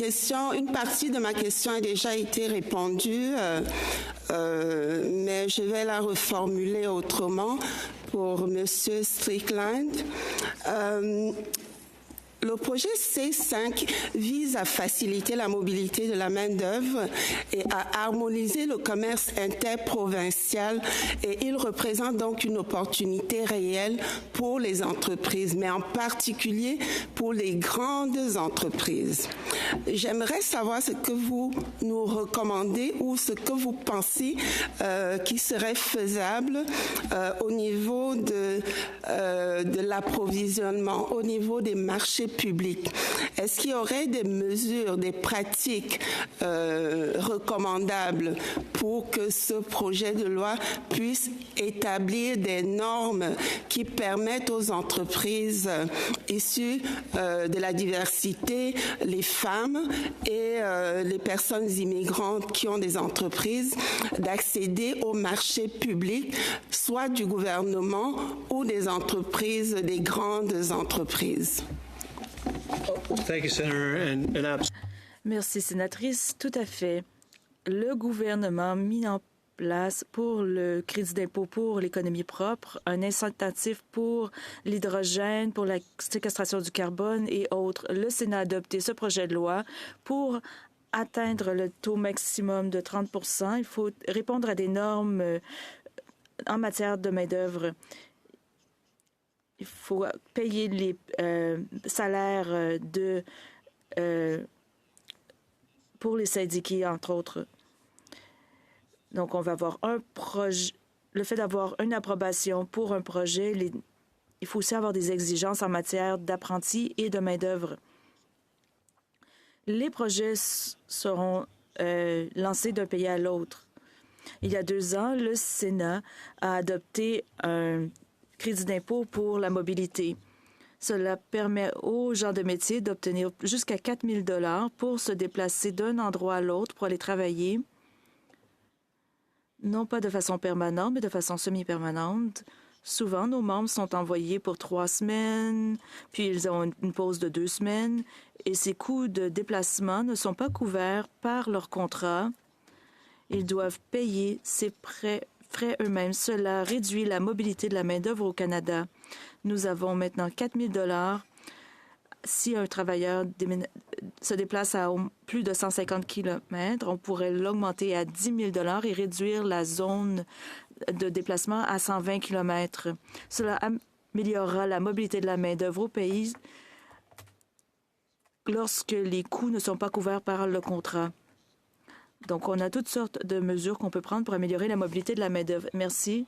une partie de ma question a déjà été répondue, mais je vais la reformuler autrement pour Monsieur Strickland. Le projet C5 vise à faciliter la mobilité de la main-d'œuvre et à harmoniser le commerce interprovincial, et il représente donc une opportunité réelle pour les entreprises, mais en particulier pour les grandes entreprises. J'aimerais savoir ce que vous nous recommandez ou ce que vous pensez qui serait faisable au niveau de l'approvisionnement, au niveau des marchés publics. Est-ce qu'il y aurait des mesures, des pratiques recommandables pour que ce projet de loi puisse établir des normes qui permettent aux entreprises issues de la diversité, les femmes et les personnes immigrantes qui ont des entreprises, d'accéder aux marchés publics, soit du gouvernement ou des entreprises, des grandes entreprises? Thank you, Senator. Merci, sénatrice. Tout à fait. Le gouvernement a mis en place pour le crédit d'impôt pour l'économie propre un incitatif pour l'hydrogène, pour la séquestration du carbone et autres. Le Sénat a adopté ce projet de loi pour atteindre le taux maximum de 30 %. Il faut répondre à des normes en matière de main-d'œuvre. Il faut payer les salaires pour les syndiqués, entre autres. Donc, on va avoir un projet. Le fait d'avoir une approbation pour un projet, il faut aussi avoir des exigences en matière d'apprentis et de main-d'œuvre. Les projets seront lancés d'un pays à l'autre. Il y a 2 ans, le Sénat a adopté un crédit d'impôt pour la mobilité. Cela permet aux gens de métier d'obtenir jusqu'à 4 000 $ pour se déplacer d'un endroit à l'autre pour aller travailler, non pas de façon permanente, mais de façon semi-permanente. Souvent, nos membres sont envoyés pour 3 semaines, puis ils ont une pause de 2 semaines, et ces coûts de déplacement ne sont pas couverts par leur contrat. Ils doivent payer ces frais eux-mêmes. Cela réduit la mobilité de la main-d'œuvre au Canada. Nous avons maintenant 4 000 $ si un travailleur se déplace à plus de 150 km. On pourrait l'augmenter à 10 000 $ et réduire la zone de déplacement à 120 km. Cela améliorera la mobilité de la main-d'œuvre au pays lorsque les coûts ne sont pas couverts par le contrat. Donc, on a toutes sortes de mesures qu'on peut prendre pour améliorer la mobilité de la main-d'œuvre. Merci.